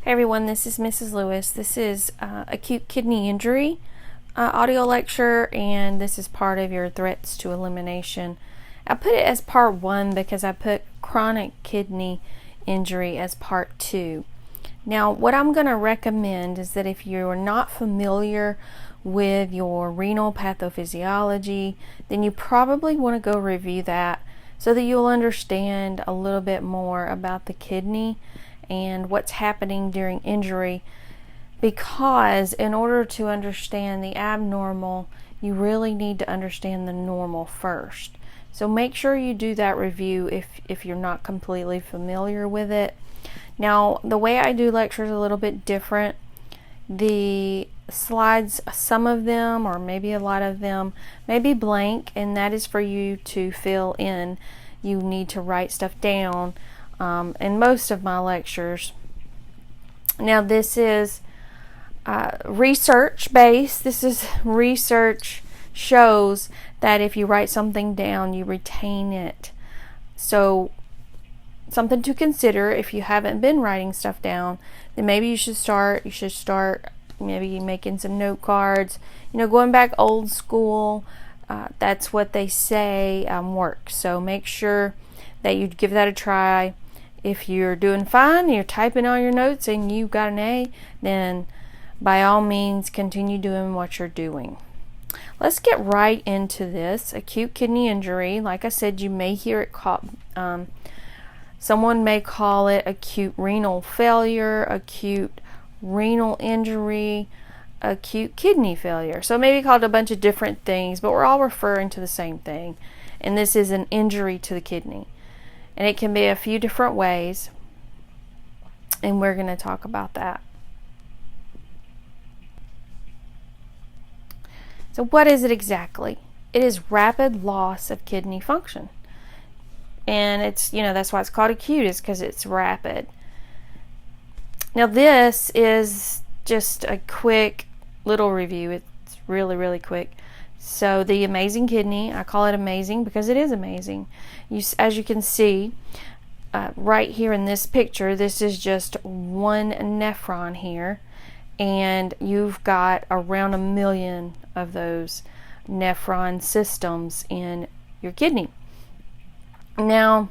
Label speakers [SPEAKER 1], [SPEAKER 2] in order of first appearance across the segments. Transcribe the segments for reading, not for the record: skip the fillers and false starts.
[SPEAKER 1] Hey everyone, this is Mrs. Lewis. This is acute kidney injury audio lecture, and this is part of your threats to elimination. I put it as part 1 because I put chronic kidney injury as part 2. Now, what I'm going to recommend is that if you're not familiar with your renal pathophysiology, then you probably want to go review that so that you'll understand a little bit more about the kidney and what's happening during injury, because in order to understand the abnormal, you really need to understand the normal first. So make sure you do that review if you're not completely familiar with it. Now, the way I do lectures is a little bit different. The slides, some of them, or maybe a lot of them, may be blank, and that is for you to fill in. You need to write stuff down in most of my lectures. Now, this is research based. This is research shows that if you write something down, you retain it. So something to consider if you haven't been writing stuff down, then maybe you should start maybe making some note cards, going back old school. That's what they say works. So make sure that you give that a try. If you're doing fine, you're typing all your notes and you got an A, then by all means continue doing what you're doing. Let's get right into this. Acute kidney injury, like I said, you may hear it called, someone may call it acute renal failure, acute renal injury, acute kidney failure. So it may be called a bunch of different things, but we're all referring to the same thing. And this is an injury to the kidney. And it can be a few different ways, and we're going to talk about that. So what is it exactly? It is rapid loss of kidney function. And it's, that's why it's called acute, is because it's rapid. Now, this is just a quick little review. It's really, really quick. So the amazing kidney, I call it amazing because it is amazing. As you can see right here in this picture, this is just one nephron here, and you've got around 1 million of those nephron systems in your kidney. Now,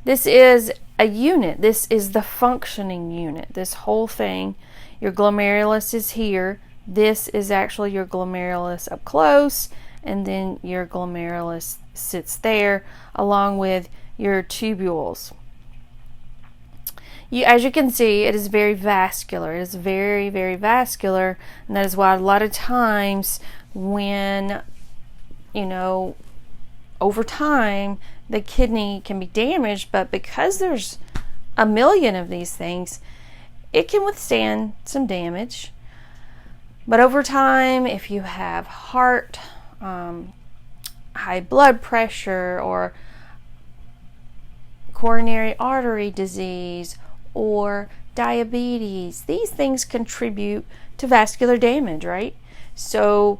[SPEAKER 1] this is a unit. This is the functioning unit. This whole thing, your glomerulus is here. This is actually your glomerulus up close, and then your glomerulus sits there along with your tubules. As you can see, it is very vascular. It is very, very vascular, and that is why a lot of times when, over time, the kidney can be damaged, but because there's 1 million of these things, it can withstand some damage. But over time, if you have heart, high blood pressure, or coronary artery disease, or diabetes, these things contribute to vascular damage, right? So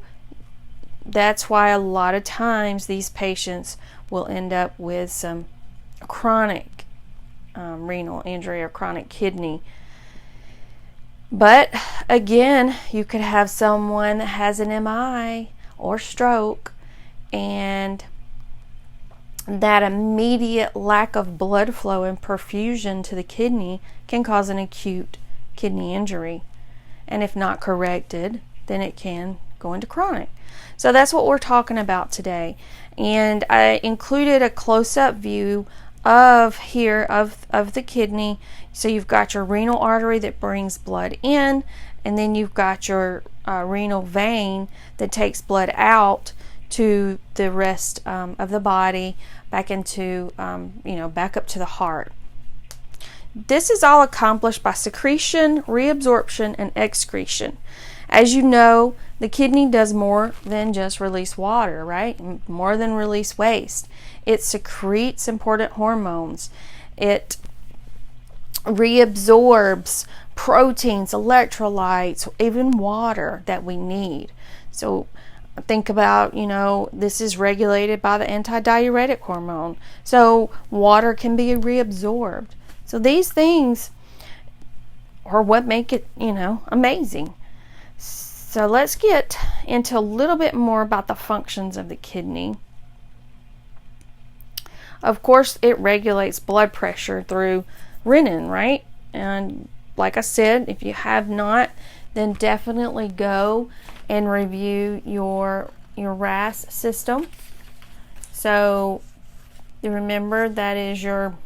[SPEAKER 1] that's why a lot of times these patients will end up with some chronic renal injury or chronic kidney. But again, you could have someone that has an MI or stroke, and that immediate lack of blood flow and perfusion to the kidney can cause an acute kidney injury. And if not corrected, then it can go into chronic. So that's what we're talking about today. And I included a close-up view of the kidney. So you've got your renal artery that brings blood in, and then you've got your renal vein that takes blood out to the rest of the body, back into back up to the heart. This is all accomplished by secretion, reabsorption, and excretion. As you know, the kidney does more than just release water, right? More than release waste. It secretes important hormones. It reabsorbs proteins, electrolytes, even water that we need. So think about, this is regulated by the antidiuretic hormone. So water can be reabsorbed. So these things or what make it, amazing. So let's get into a little bit more about the functions of the kidney. Of course, it regulates blood pressure through renin, right? And like I said, if you have not, then definitely go and review your RAS system. So you remember that is your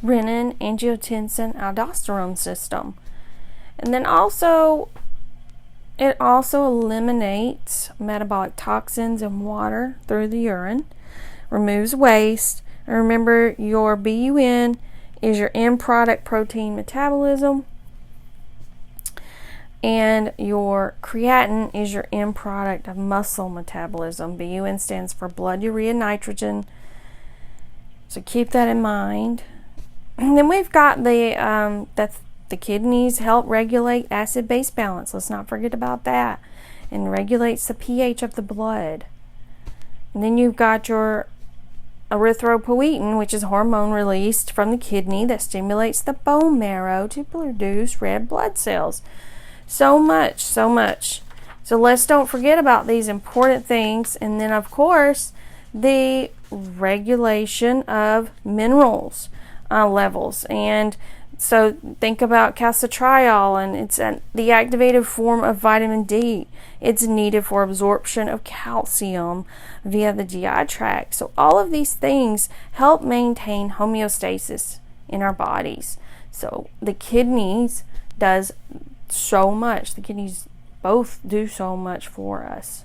[SPEAKER 1] renin, angiotensin, aldosterone system. And then it also eliminates metabolic toxins and water through the urine, removes waste. And remember, your BUN is your end product protein metabolism, and your creatinine is your end product of muscle metabolism. BUN stands for blood urea nitrogen, so keep that in mind. And then we've got the kidneys help regulate acid-base balance. Let's not forget about that. And regulates the pH of the blood. And then you've got your erythropoietin, which is a hormone released from the kidney that stimulates the bone marrow to produce red blood cells. So much. So let's don't forget about these important things. And then, of course, the regulation of minerals levels. And so think about calcitriol, and it's the activated form of vitamin D. It's needed for absorption of calcium via the GI tract. So all of these things help maintain homeostasis in our bodies. So the kidneys does so much. The kidneys both do so much for us.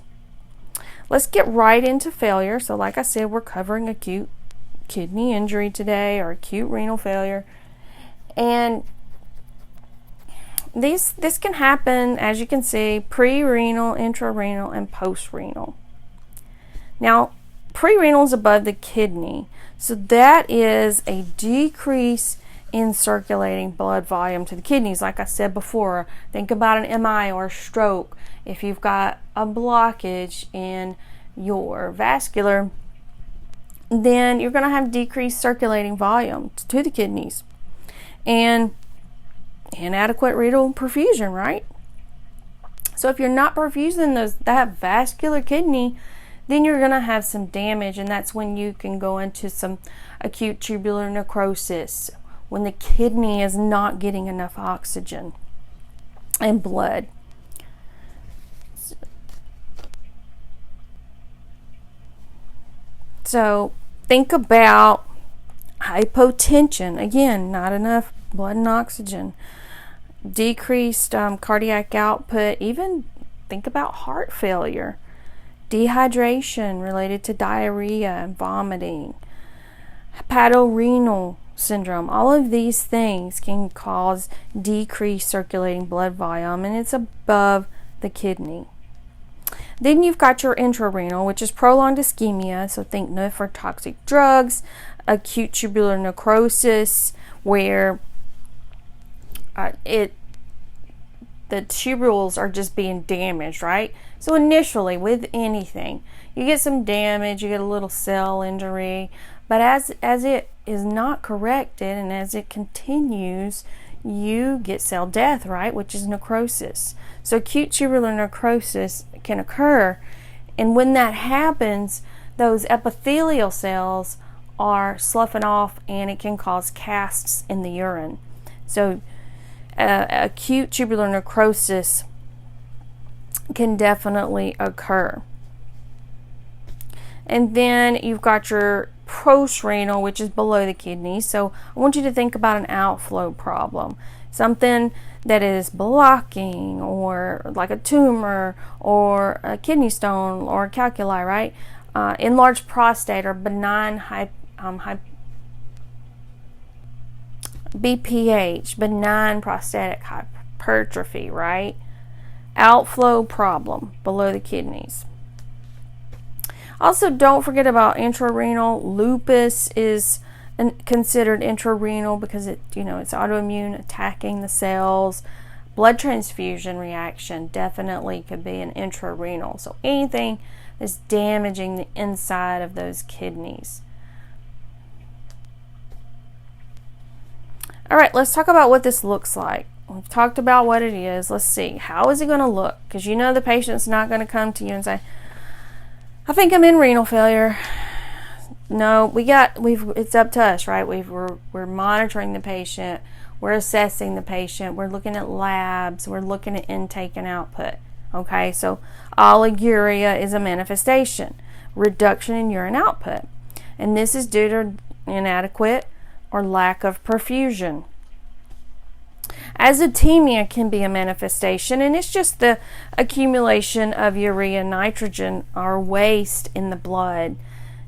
[SPEAKER 1] Let's get right into failure. So like I said, we're covering acute kidney injury today, or acute renal failure. And this can happen, as you can see, pre-renal, intrarenal, and post-renal. Now, pre-renal is above the kidney, so that is a decrease in circulating blood volume to the kidneys. Like I said before, think about an MI or a stroke. If you've got a blockage in your vascular, then you're going to have decreased circulating volume to the kidneys and inadequate renal perfusion, right? So if you're not perfusing that vascular kidney, then you're going to have some damage, and that's when you can go into some acute tubular necrosis, when the kidney is not getting enough oxygen and blood. So think about hypotension. Again, not enough blood and oxygen. Decreased cardiac output. Even think about heart failure. Dehydration related to diarrhea and vomiting. Hepatorenal syndrome. All of these things can cause decreased circulating blood volume, and it's above the kidney. Then you've got your intrarenal, which is prolonged ischemia. So think nephrotoxic drugs, acute tubular necrosis, where the tubules are just being damaged, right? So initially, with anything, you get some damage, you get a little cell injury, but as it is not corrected and as it continues, you get cell death, right? Which is necrosis. So acute tubular necrosis can occur, and when that happens, those epithelial cells are sloughing off, and it can cause casts in the urine. So acute tubular necrosis can definitely occur. And then you've got your post-renal, which is below the kidney. So I want you to think about an outflow problem, something that is blocking, or like a tumor or a kidney stone or a calculi, right? Enlarged prostate or benign BPH, benign prostatic hypertrophy, right? Outflow problem below the kidneys. Also, don't forget about intrarenal. Lupus is considered intrarenal because it's autoimmune, attacking the cells. Blood transfusion reaction definitely could be an intrarenal. So anything that's damaging the inside of those kidneys. All right, let's talk about what this looks like. We've talked about what it is. Let's see. How is it going to look? Because you know the patient's not going to come to you and say, I think I'm in renal failure. No, it's up to us, right? We're monitoring the patient. We're assessing the patient. We're looking at labs. We're looking at intake and output. Okay, so oliguria is a manifestation, reduction in urine output. And this is due to inadequate or lack of perfusion. Azotemia can be a manifestation, and it's just the accumulation of urea, nitrogen, or waste in the blood.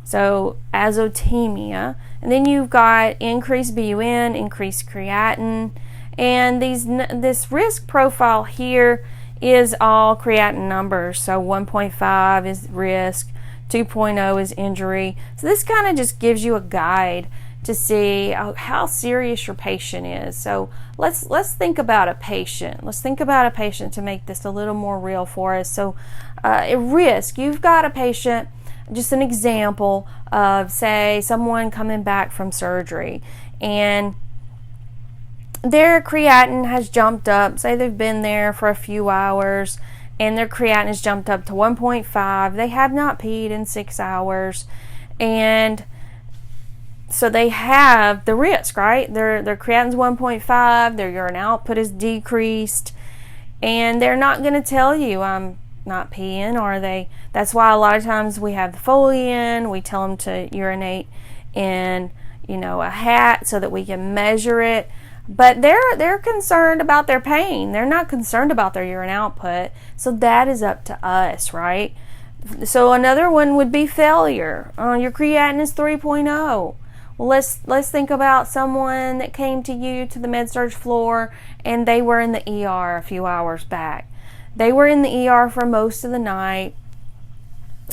[SPEAKER 1] So azotemia. And then you've got increased BUN, increased creatinine, and this risk profile here is all creatinine numbers. So 1.5 is risk, 2.0 is injury. So this kind of just gives you a guide to see how serious your patient is. So let's think about a patient. Let's think about a patient to make this a little more real for us. So at risk, you've got a patient, just an example of, say, someone coming back from surgery and their creatinine has jumped up. Say they've been there for a few hours and their creatinine has jumped up to 1.5. They have not peed in 6 hours, and so they have the risk, right? Their creatinine's 1.5, their urine output is decreased, and they're not going to tell you, I'm not peeing, are they? That's why a lot of times we have the Foley in. We tell them to urinate in, a hat so that we can measure it. But they're concerned about their pain. They're not concerned about their urine output. So that is up to us, right? So another one would be failure. Your creatinine is 3.0. Well, let's think about someone that came to you to the med-surg floor and they were in the ER a few hours back. They were in the ER for most of the night,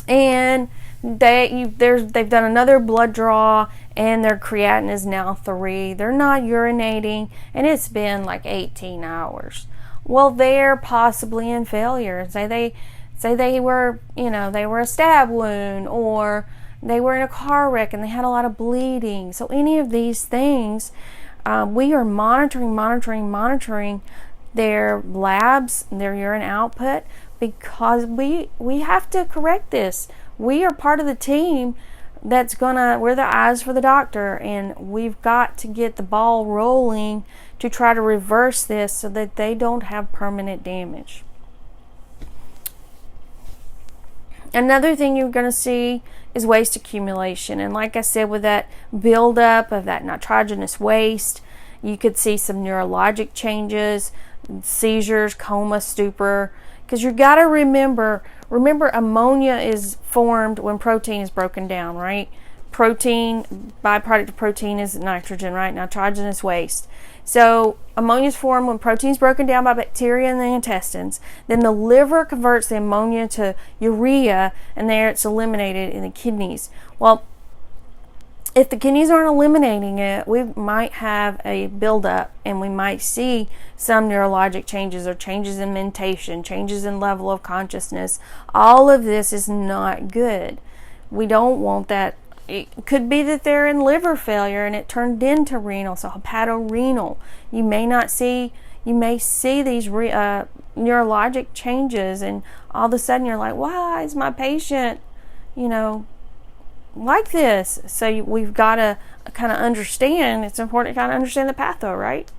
[SPEAKER 1] and they've done another blood draw and their creatinine is now 3. They're not urinating and it's been like 18 hours. Well, they're possibly in failure. Say they were, they were a stab wound, or they were in a car wreck and they had a lot of bleeding. So any of these things, we are monitoring their labs, their urine output, because we have to correct this. We are part of the team we're the eyes for the doctor, and we've got to get the ball rolling to try to reverse this so that they don't have permanent damage. Another thing you're going to see is waste accumulation. And like I said, with that buildup of that nitrogenous waste, you could see some neurologic changes, seizures, coma, stupor. Because you got to remember ammonia is formed when protein is broken down, right? Protein, byproduct of protein is nitrogen, right? Nitrogenous waste. So ammonia is formed when protein is broken down by bacteria in the intestines. Then the liver converts the ammonia to urea, and there it's eliminated in the kidneys. Well, if the kidneys aren't eliminating it, we might have a buildup, and we might see some neurologic changes or changes in mentation, changes in level of consciousness. All of this is not good. We don't want that. It could be that they're in liver failure and it turned into renal, so hepatorenal. You may see these neurologic changes, and all of a sudden you're like, why is my patient, like this? So we've got to kind of understand. It's important to kind of understand the patho, right?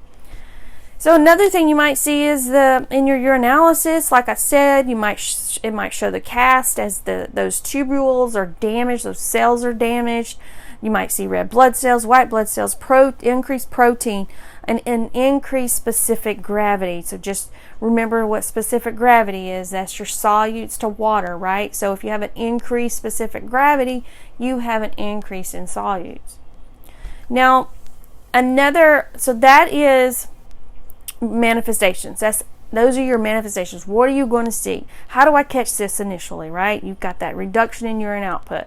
[SPEAKER 1] So another thing you might see is in your urinalysis, like I said, it might show the cast as those tubules are damaged, those cells are damaged. You might see red blood cells, white blood cells, increased protein, and increased specific gravity. So just remember what specific gravity is. That's your solutes to water, right? So if you have an increased specific gravity, you have an increase in solutes. Now, so that is manifestations. Those are your manifestations. What are you going to see? How do I catch this initially, right? You've got that reduction in urine output.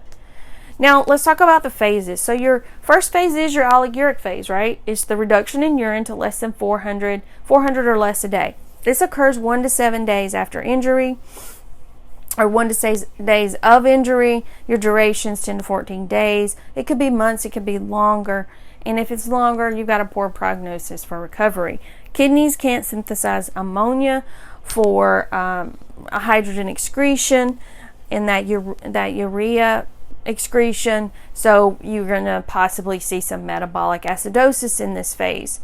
[SPEAKER 1] Now, let's talk about the phases. So your first phase is your oliguric phase, right? It's the reduction in urine to less than 400 or less a day. This occurs 1 to 7 days after injury, or 1 to 6 days of injury. Your duration's 10 to 14 days. It could be months, it could be longer. And if it's longer, you've got a poor prognosis for recovery. Kidneys can't synthesize ammonia for a hydrogen excretion and that urea excretion, so you're going to possibly see some metabolic acidosis in this phase.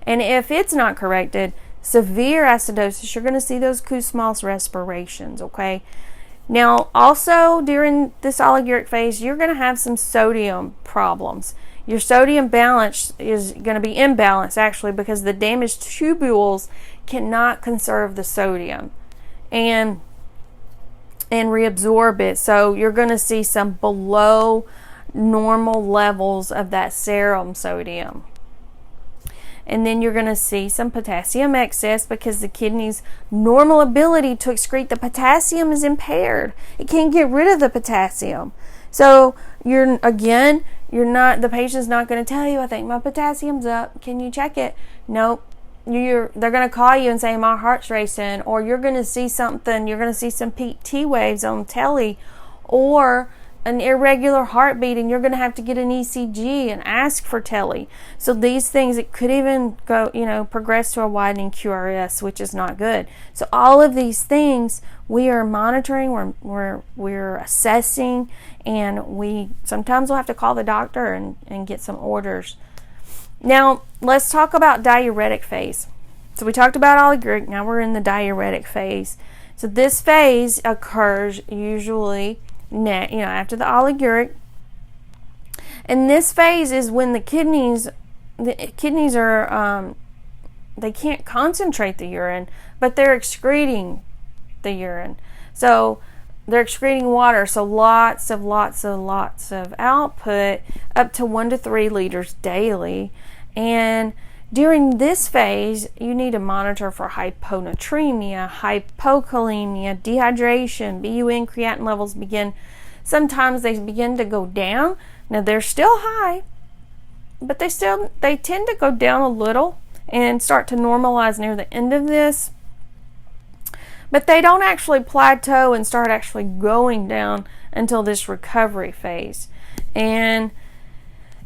[SPEAKER 1] And if it's not corrected, severe acidosis, you're going to see those Kussmaul's respirations, okay? Now, also during this oliguric phase, you're going to have some sodium problems. Your sodium balance is going to be imbalanced, actually, because the damaged tubules cannot conserve the sodium and reabsorb it. So you're going to see some below normal levels of that serum sodium. And then you're going to see some potassium excess because the kidney's normal ability to excrete the potassium is impaired. It can't get rid of the potassium. So the patient's not going to tell you, I think my potassium's up. Can you check it? Nope. They're going to call you and say, my heart's racing, or you're going to see something, you're going to see some PT waves on telly, or an irregular heartbeat, and you're going to have to get an ECG and ask for telly. So these things, it could even go, progress to a widening QRS, which is not good. So all of these things we are monitoring, we're assessing, and we sometimes will have to call the doctor and get some orders. Now, let's talk about diuretic phase. So we talked about oliguric, now we're in the diuretic phase. So this phase occurs usually after the oliguric. And this phase is when the kidneys are, they can't concentrate the urine, but they're excreting the urine. So they're excreting water, so lots of output, up to 1 to 3 liters daily. And during this phase, you need to monitor for hyponatremia, hypokalemia, dehydration, BUN creatinine levels sometimes they begin to go down. Now they're still high, but they tend to go down a little and start to normalize near the end of this. But they don't actually plateau and start actually going down until this recovery phase. And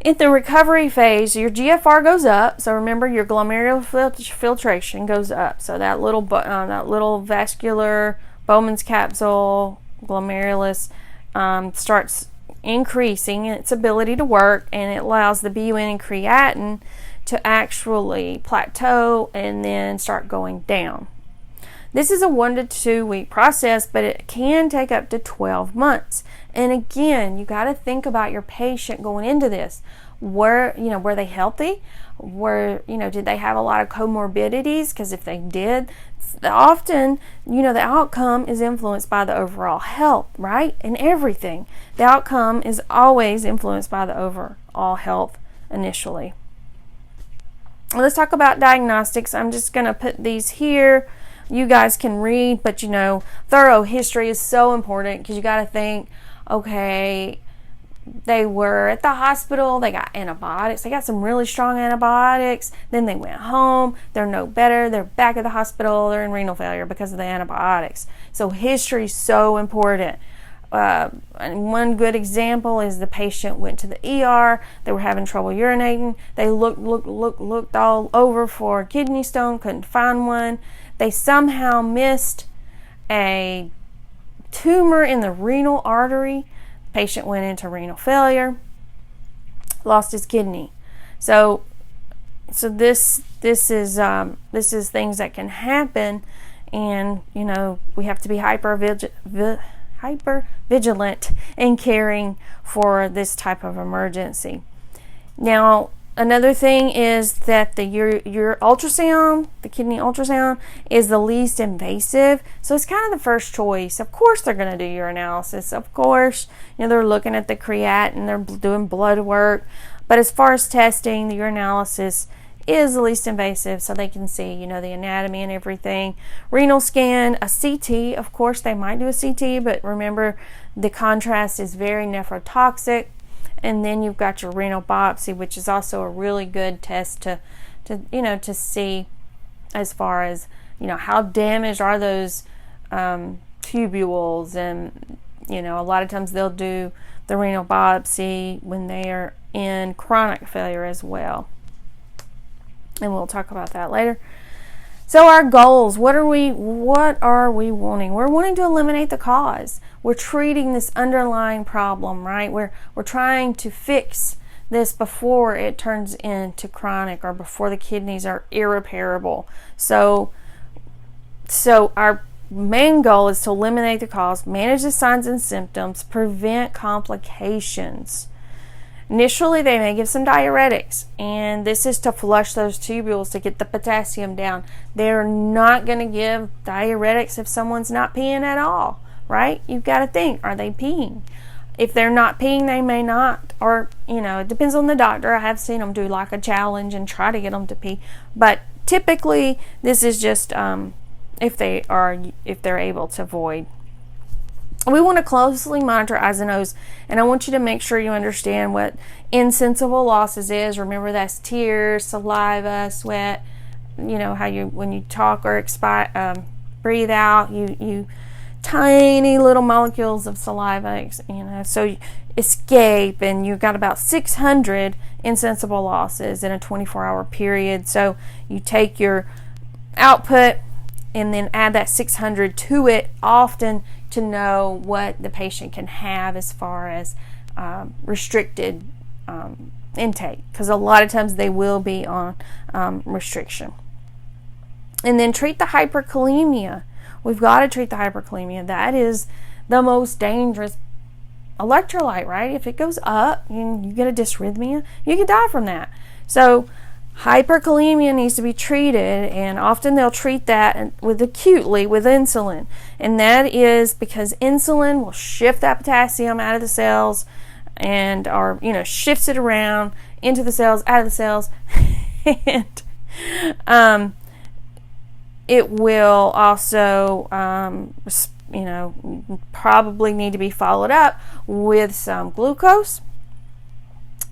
[SPEAKER 1] in the recovery phase, your GFR goes up. So remember, your glomerular filtration goes up. So that little vascular Bowman's capsule glomerulus starts increasing in its ability to work, and it allows the BUN and creatinine to actually plateau and then start going down. This is a 1 to 2 week process, but it can take up to 12 months. And again, you got to think about your patient going into this. Were they healthy? Did they have a lot of comorbidities? Because if they did, often, the outcome is influenced by the overall health, right? And everything. The outcome is always influenced by the overall health initially. Let's talk about diagnostics. I'm just going to put these here. You guys can read, but thorough history is so important because you got to think, okay, they were at the hospital, they got antibiotics, they got some really strong antibiotics, then they went home, they're no better, they're back at the hospital, they're in renal failure because of the antibiotics. So history is so important. And one good example is the patient went to the ER, they were having trouble urinating, they looked all over for a kidney stone, couldn't find one. They somehow missed a tumor in the renal artery. Patient went into renal failure, lost his kidney. So this is things that can happen, and we have to be hyper vigilant in caring for this type of emergency. Now, another thing is that your ultrasound, the kidney ultrasound, is the least invasive. So it's kind of the first choice. Of course they're going to do urinalysis. Of course, they're looking at the creatinine, they're doing blood work. But as far as testing, the urinalysis is the least invasive, so they can see, the anatomy and everything. Renal scan, a CT, of course they might do a CT, but remember the contrast is very nephrotoxic. And then you've got your renal biopsy, which is also a really good test to see as far as, how damaged are those tubules. And, a lot of times they'll do the renal biopsy when they are in chronic failure as well. And we'll talk about that later. So our goals, what are we wanting? We're wanting to eliminate the cause. We're treating this underlying problem, right? We're trying to fix this before it turns into chronic or before the kidneys are irreparable. So our main goal is to eliminate the cause, manage the signs and symptoms, prevent complications. Initially, they may give some diuretics, and this is to flush those tubules to get the potassium down. They're not going to give diuretics if someone's not peeing at all, right? You've got to think, are they peeing? If they're not peeing, they may not. Or, it depends on the doctor. I have seen them do like a challenge and try to get them to pee. But typically, this is just if they're able to void. We want to closely monitor eyes and nose, and I want you to make sure you understand what insensible losses is. Remember, that's tears, saliva, sweat. How when you talk or breathe out, you tiny little molecules of saliva, so you escape, and you've got about 600 insensible losses in a 24-hour period. So you take your output and then add that 600 to it often to know what the patient can have as far as restricted intake, because a lot of times they will be on restriction. And then treat the hyperkalemia. We've got to treat the hyperkalemia. That is the most dangerous electrolyte, right? If it goes up and you get a dysrhythmia, you can die from that. So hyperkalemia needs to be treated, and often they'll treat that acutely with insulin. And that is because insulin will shift that potassium out of the cells shifts it around into the cells, out of the cells. And it will also probably need to be followed up with some glucose.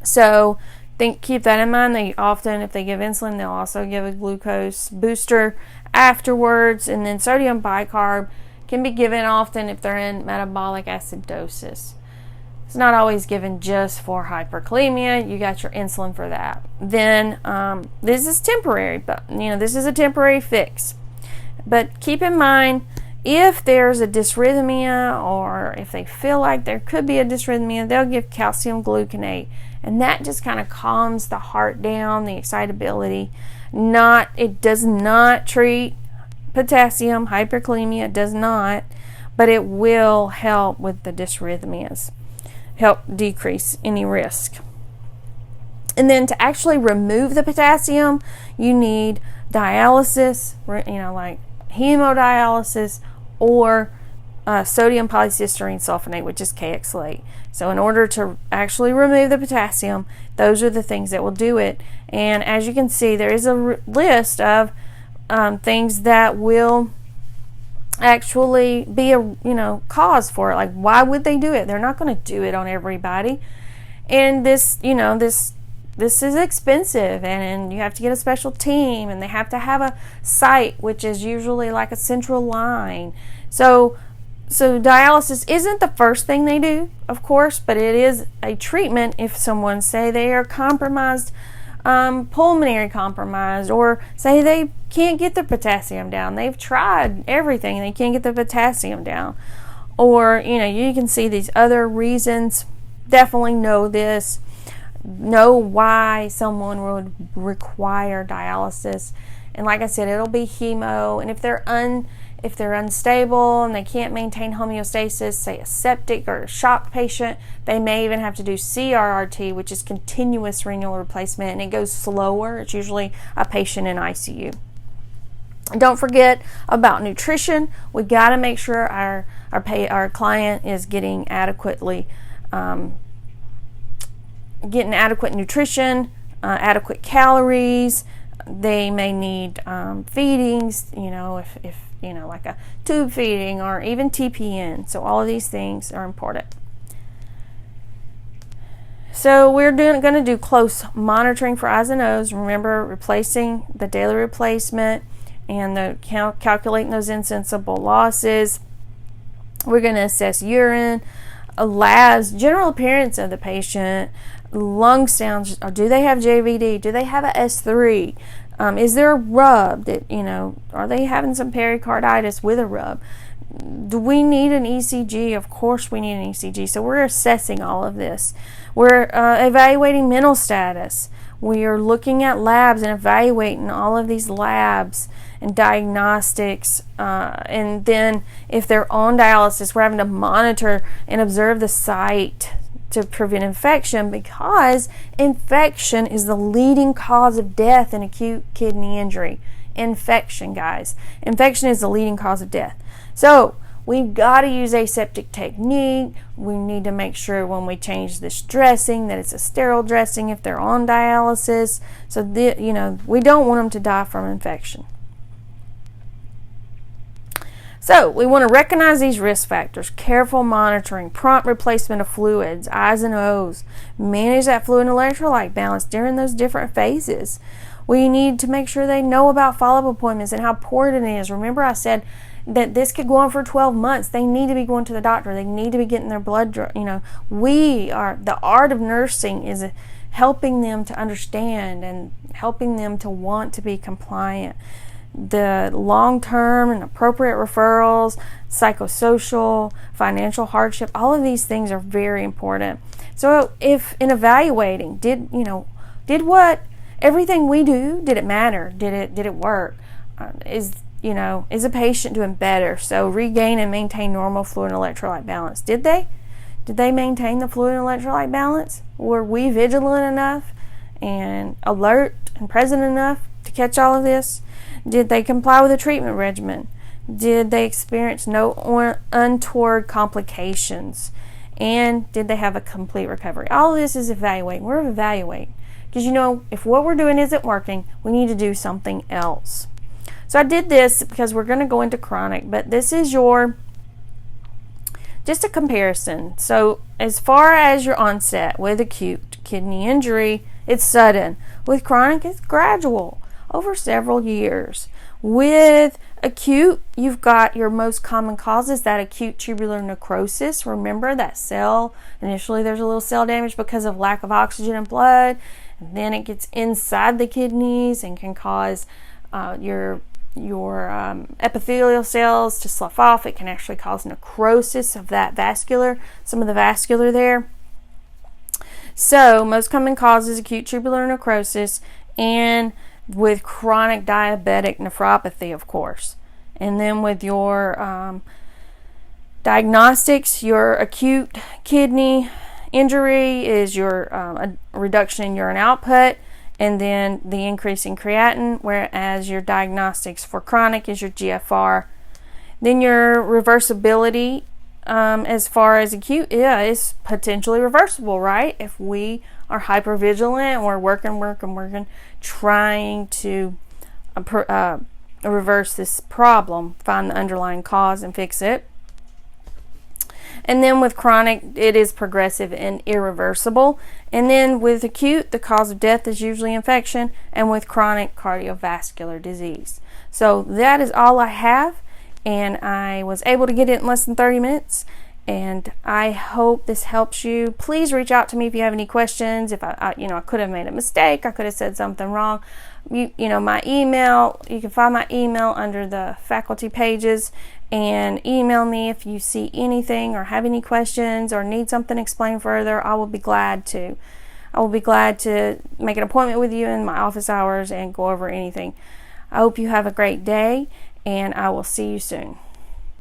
[SPEAKER 1] So keep that in mind. They often, if they give insulin, they'll also give a glucose booster afterwards. And then sodium bicarb can be given often if they're in metabolic acidosis. It's not always given just for hyperkalemia. You got your insulin for that. Then this is temporary, but this is a temporary fix. But keep in mind, if there's a dysrhythmia, or if they feel like there could be a dysrhythmia, they'll give calcium gluconate. And that just kind of calms the heart down, the excitability. It does not treat potassium, hyperkalemia, it does not, but it will help with the dysrhythmias, help decrease any risk. And then to actually remove the potassium, you need dialysis, like hemodialysis, or sodium polystyrene sulfonate, which is KX-late. So in order to actually remove the potassium, those are the things that will do it. And as you can see, there is a list of things that will actually be a cause for it. Like, why would they do it? They're not going to do it on everybody. And this is expensive, and you have to get a special team, and they have to have a site, which is usually like a central line. So dialysis isn't the first thing they do, of course, but it is a treatment if someone, say they are compromised, pulmonary compromised, or say they can't get the potassium down. They've tried everything, they can't get the potassium down. Or, you can see these other reasons. Definitely know this. Know why someone would require dialysis. And like I said, it'll be hemo. And if they're unstable and they can't maintain homeostasis, say a septic or a shock patient, they may even have to do CRRT, which is continuous renal replacement, and it goes slower. It's usually a patient in ICU. Don't forget about nutrition. We got to make sure our client is getting adequate nutrition, adequate calories. They may need feedings, if like a tube feeding or even TPN. So all of these things are important. So we're going to do close monitoring for eyes and nose. Remember, replacing the daily replacement and calculating those insensible losses. We're going to assess urine labs, general appearance of the patient, lung sounds, or do they have JVD? Do they have a S3? Is there a rub that, are they having some pericarditis with a rub? Do we need an ECG? Of course we need an ECG. So we're assessing all of this. We're evaluating mental status. We are looking at labs and evaluating all of these labs and diagnostics. And then if they're on dialysis, we're having to monitor and observe the site to prevent infection, because infection is the leading cause of death in acute kidney injury. Infection, guys. Infection is the leading cause of death. So we've got to use aseptic technique. We need to make sure when we change this dressing that it's a sterile dressing if they're on dialysis. So we don't want them to die from infection. So we want to recognize these risk factors, careful monitoring, prompt replacement of fluids, I's and O's, manage that fluid and electrolyte balance during those different phases. We need to make sure they know about follow-up appointments and how important it is. Remember I said that this could go on for 12 months. They need to be going to the doctor. They need to be getting their blood drawn. The art of nursing is helping them to understand and helping them to want to be compliant. The long-term and appropriate referrals, psychosocial, financial hardship, all of these things are very important. So if in evaluating, did what everything we do, did it matter? Did it work? Is a patient doing better? So regain and maintain normal fluid and electrolyte balance. Did they maintain the fluid and electrolyte balance? Were we vigilant enough and alert and present enough to catch all of this? Did they comply with the treatment regimen? Did they experience no untoward complications? And did they have a complete recovery? All of this is evaluating. We're evaluating. Because if what we're doing isn't working, we need to do something else. So I did this because we're going to go into chronic, but this is just a comparison. So as far as your onset with acute kidney injury, it's sudden. With chronic, it's gradual over several years. With acute, you've got your most common causes, that acute tubular necrosis. Remember that cell, initially there's a little cell damage because of lack of oxygen in blood, and then it gets inside the kidneys and can cause your epithelial cells to slough off. It can actually cause necrosis of that some of the vascular there. So most common causes acute tubular necrosis, and with chronic diabetic nephropathy, of course. And then with your diagnostics, your acute kidney injury is your a reduction in urine output, and then the increase in creatinine, whereas your diagnostics for chronic is your GFR. Then your reversibility, as far as acute, is potentially reversible, right? If we are hypervigilant, we're working, trying to reverse this problem, find the underlying cause and fix it. And then with chronic, it is progressive and irreversible. And then with acute, the cause of death is usually infection, and with chronic, cardiovascular disease. So that is all I have, and I was able to get it in less than 30 minutes. And I hope this helps you. Please reach out to me if you have any questions. If I could have made a mistake, I could have said something wrong. My email, you can find my email under the faculty pages, and email me if you see anything or have any questions or need something explained further. I will be glad to make an appointment with you in my office hours and go over anything. I hope you have a great day, and I will see you soon.